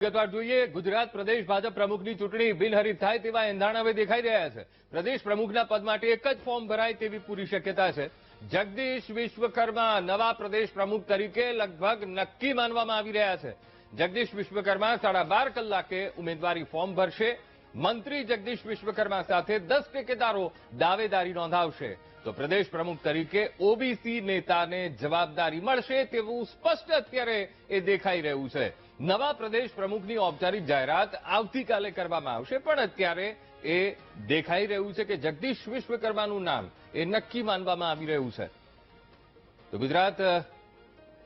વિગતવાર જોઈએ ગુજરાત પ્રદેશ ભાજપ પ્રમુખની ચૂંટણી બિનહરીફ થાય તેવા એંધાણ હવે દેખાઈ રહ્યા છે। પ્રદેશ પ્રમુખના પદ માટે એક જ ફોર્મ ભરાય તેવી પૂરી શક્યતા છે। જગદીશ વિશ્વકર્મા નવા પ્રદેશ પ્રમુખ તરીકે લગભગ નક્કી માનવામાં આવી રહ્યા છે। જગદીશ વિશ્વકર્મા 12:30 કલાકે ઉમેદવારી ફોર્મ ભરશે। મંત્રી જગદીશ વિશ્વકર્મા સાથે 10 ટેકેદારો દાવેદારી નોંધાવશે તો પ્રદેશ પ્રમુખ તરીકે ઓબીસી નેતાને જવાબદારી મળશે તેવું સ્પષ્ટ અત્યારે એ દેખાઈ રહ્યું છે। નવા પ્રદેશ પ્રમુખની ઔપચારિક જાહેરાત આવતીકાલે કરવામાં આવશે, પણ અત્યારે એ દેખાઈ રહ્યું છે કે જગદીશ વિશ્વકર્માનું નામ એ નક્કી માનવામાં આવી રહ્યું છે। તો ગુજરાત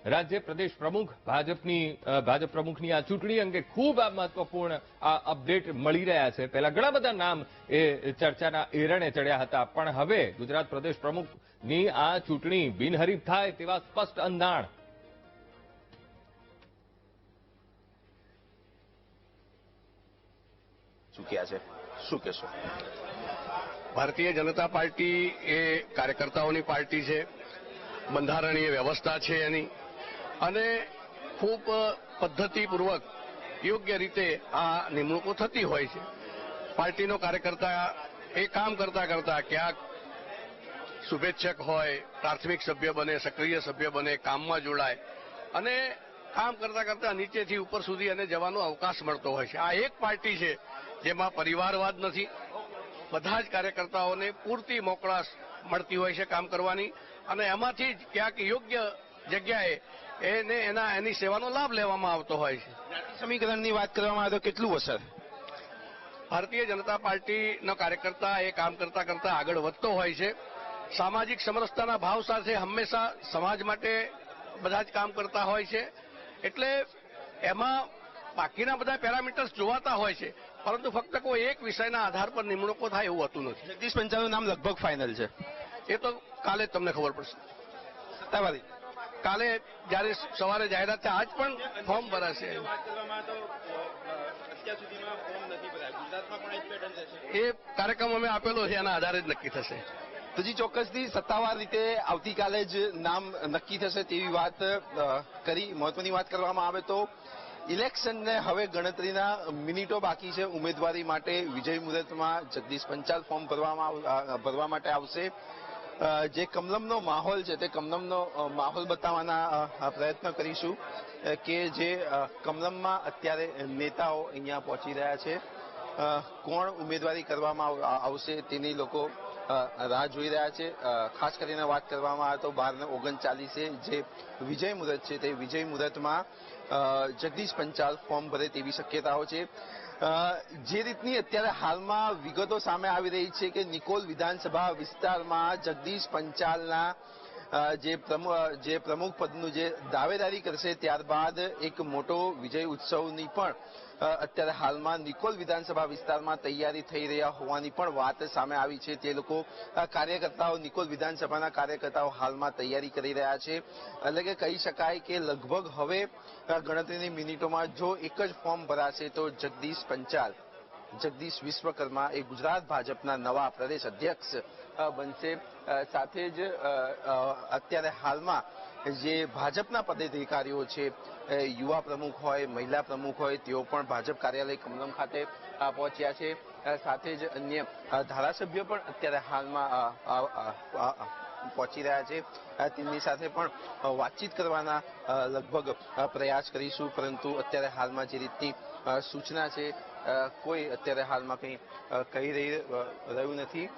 રાજ્ય પ્રદેશ પ્રમુખ ભાજપ પ્રમુખની આ ચૂંટણી અંગે ખૂબ આ મહત્વપૂર્ણ આ અપડેટ મળી રહ્યા છે। પહેલા ઘણા બધા નામ એ ચર્ચાના એરણે ચડ્યા હતા, પણ હવે ગુજરાત પ્રદેશ પ્રમુખની આ ચૂંટણી બિનહરીફ થાય તેવા સ્પષ્ટ અંધાણ। ચૂક્યા છે, શું કહેશો? ભારતીય જનતા પાર્ટી એ કાર્યકર્તાઓની પાર્ટી છે, બંધારણીય વ્યવસ્થા છે એની, અને ખૂબ પદ્ધતિપૂર્વક યોગ્ય રીતે આ નિમણૂકો થતી હોય છે। પાર્ટીનો કાર્યકર્તા એ કામ કરતા કરતા ક્યાંક શુભેચ્છક હોય, પ્રાથમિક સભ્ય બને, સક્રિય સભ્ય બને, કામમાં જોડાય અને કામ કરતા કરતા નીચેથી ઉપર સુધી અને જવાનો અવકાશ મળતો હોય છે। આ એક પાર્ટી છે જેમાં પરિવારવાદ નથી, બધા જ કાર્યકર્તાઓને પૂરતી મોકળાશ મળતી હોય છે કામ કરવાની, અને એમાંથી જ ક્યાંક યોગ્ય જગ્યાએ એની સેવાનો લાભ લેવામાં આવતો હોય છે। સમીકરણની વાત કરવામાં આવે તો કેટલું અસર? ભારતીય જનતા પાર્ટીનો કાર્યકર્તા એ કામ કરતા કરતા આગળ વધતો હોય છે। સામાજિક સમરસતાના ભાવ સાથે હંમેશા સમાજ માટે બધા જ કામ કરતા હોય છે, એટલે એમાં બાકીના બધા પેરામીટર્સ જોવાતા હોય છે, પરંતુ ફક્ત કોઈ એક વિષયના આધાર પર નિમણૂકો થાય એવું હોતું નથી। જગદીશ પંચાલનું નામ લગભગ ફાઇનલ છે, એ તો કાલે જ તમને ખબર પડશે। સત્તાવાદી કાલે જ્યારે સવારે જાહેરાત થાય, આજ પણ ફોર્મ ભરાશે। એ કાર્યક્રમ અમે આપેલો છે, એના આધારે જ નક્કી થશે। તો જી ચોક્કસથી સત્તાવાર રીતે આવતીકાલે જ નામ નક્કી થશે તેવી વાત કરી। મહત્વની વાત કરવામાં આવે તો ઇલેક્શનને હવે ગણતરીના મિનિટો બાકી છે ઉમેદવારી માટે। વિજય મુહૂર્તમાં જગદીશ પંચાલ ફોર્મ ભરવા માટે આવશે। જે કમલમનો માહોલ છે તે કમલમનો માહોલ બતાવવાના પ્રયત્ન કરીશું કે જે કમલમમાં અત્યારે નેતાઓ અહીંયા પહોંચી રહ્યા છે, કોણ ઉમેદવારી કરવામાં આવશે તેની લોકો રાહ જોઈ રહ્યા છે। ખાસ કરીને વાત કરવામાં આવે તો 12:39 જે વિજય મુહૂર્ત છે તે વિજય મુહૂર્તમાં જગદીશ પંચાલ ફોર્મ ભરે તેવી શક્યતાઓ છે। જે રીતની અત્યારે હાલમાં વિગતો સામે આવી રહી છે કે નિકોલ વિધાનસભા વિસ્તારમાં જગદીશ પંચાલના જે પ્રમુખ પદનું જે દાવેદારી કરશે, ત્યારબાદ એક મોટો વિજય ઉત્સવની પણ અત્યારે હાલમાં નિકોલ વિધાનસભા વિસ્તારમાં તૈયારી થઈ રહ્યા હોવાની પણ વાત સામે આવી છે। તે લોકો કાર્યકર્તાઓ, નિકોલ વિધાનસભાના કાર્યકર્તાઓ હાલમાં તૈયારી કરી રહ્યા છે। એટલે કે કહી શકાય કે લગભગ હવે ગણતરીની મિનિટોમાં જો એક જ ફોર્મ ભરાશે તો જગદીશ વિશ્વકર્મા એ ગુજરાત ભાજપના નવા પ્રદેશ અધ્યક્ષ બનશે। સાથે જ અત્યારે હાલમાં જે ભાજપના પદાધિકારીઓ છે, યુવા પ્રમુખ હોય, મહિલા પ્રમુખ હોય, તેઓ પણ ભાજપ કાર્યાલય કમલમ ખાતે પહોંચ્યા છે। સાથે જ અન્ય ધારાસભ્યો પણ અત્યારે હાલમાં પહોંચી રહ્યા છે। તેમની સાથે પણ વાતચીત કરવાના લગભગ પ્રયાસ કરીશું, પરંતુ અત્યારે હાલમાં જે રીતની સૂચના છે કોઈ અત્યારે હાલમાં કંઈ કહી રહ્યું નથી।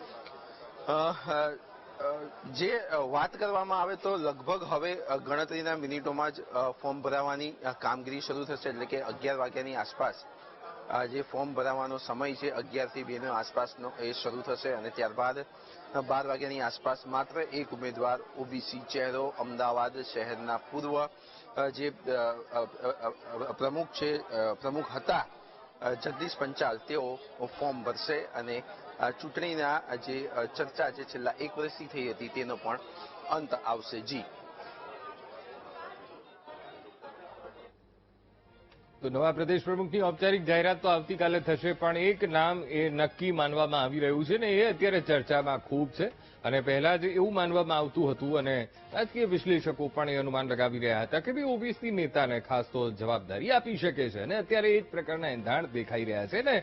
જે વાત કરવામાં આવે તો લગભગ હવે ગણતરીના મિનિટોમાં જ ફોર્મ ભરાવાની કામગીરી શરૂ થશે, એટલે કે 11 વાગ્યાની આસપાસ જે ફોર્મ ભરાવાનો સમય છે 11 થી 2 આસપાસનો એ શરૂ થશે, અને ત્યારબાદ 12 વાગ્યાની આસપાસ માત્ર એક ઉમેદવાર ઓબીસી ચહેરો અમદાવાદ શહેરના પૂર્વ જે પ્રમુખ હતા જગદીશ પંચાલ, તેઓ ફોર્મ ભરશે અને ચૂંટણીના જે ચર્ચા જે છેલ્લા 1 વર્ષથી થઈ હતી તેનો પણ અંત આવશે। જી તો નવા પ્રદેશ પ્રમુખની ઔપચારિક જાહેરાત તો આવતીકાલે થશે, પણ એક નામ એ નક્કી માનવામાં આવી રહ્યું છે ને એ અત્યારે ચર્ચામાં ખૂબ છે. અને પહેલા જ એવું માનવામાં આવતું હતું અને રાજકીય વિશ્લેષકો પણ એ અનુમાન લગાવી રહ્યા હતા કે ભાઈ ઓબીસી નેતાને ખાસ તો જવાબદારી આપી શકે છે. અને અત્યારે એ જ પ્રકારના એંધાણ દેખાઈ રહ્યા છે ને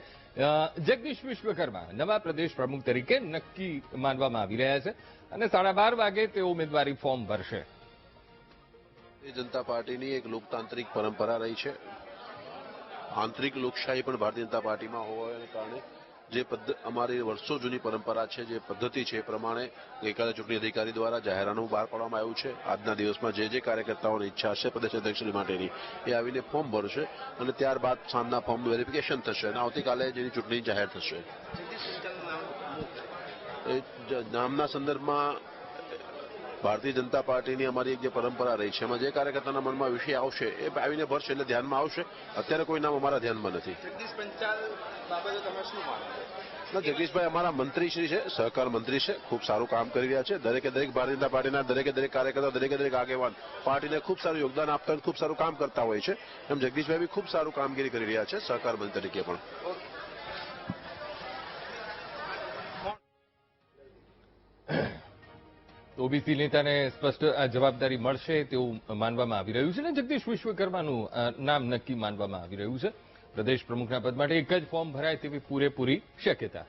જગદીશ વિશ્વકર્મા નવા પ્રદેશ પ્રમુખ તરીકે નક્કી માનવામાં આવી રહ્યા છે અને 12:30 વાગે તેઓ ઉમેદવારી ફોર્મ ભરશે. ભારતીય જનતા પાર્ટીની એક લોકતાંત્રિક પરંપરા રહી છે. આંતરિક લોકશાહી પણ ભારતીય જનતા પાર્ટીમાં હોવાને કારણે જે અમારી વર્ષો જૂની પરંપરા છે, જે પદ્ધતિ છે એ પ્રમાણે ગઈકાલે ચૂંટણી અધિકારી દ્વારા જાહેરનામું બહાર પાડવામાં આવ્યું છે. આજના દિવસમાં જે કાર્યકર્તાઓની ઈચ્છા હશે પ્રદેશ અધ્યક્ષની માટેની એ આવીને ફોર્મ ભરશે અને ત્યારબાદ સાંજના ફોર્મ વેરિફિકેશન થશે અને આવતીકાલે જેની ચૂંટણી જાહેર થશે. એ નામના સંદર્ભમાં ભારતીય જનતા પાર્ટીની અમારી એક જે પરંપરા રહી છે એમાં જે કાર્યકર્તાના મનમાં વિષય આવશે એ આવીને ભરશે એટલે ધ્યાનમાં આવશે. અત્યારે કોઈ નામ અમારા ધ્યાનમાં નથી. જગદીશભાઈ અમારા મંત્રીશ્રી છે, સહકાર મંત્રી છે, ખૂબ સારું કામ કરી રહ્યા છે. દરેકે દરેક ભારતીય જનતા પાર્ટીના દરેકે દરેક કાર્યકર્તા, દરેકે દરેક આગેવાન પાર્ટીને ખૂબ સારું યોગદાન આપતા ખૂબ સારું કામ કરતા હોય છે. એમ જગદીશભાઈ બી ખૂબ સારું કામગીરી કરી રહ્યા છે સહકાર મંત્રી તરીકે પણ. ઓબીસી નેતાને સ્પષ્ટ આ જવાબદારી મળશે તેવું માનવામાં આવી રહ્યું છે ને જગદીશ વિશ્વકર્માનું નામ નક્કી માનવામાં આવી રહ્યું છે. પ્રદેશ પ્રમુખના પદ માટે એક જ ફોર્મ ભરાય તેવી પૂરેપૂરી શક્યતા.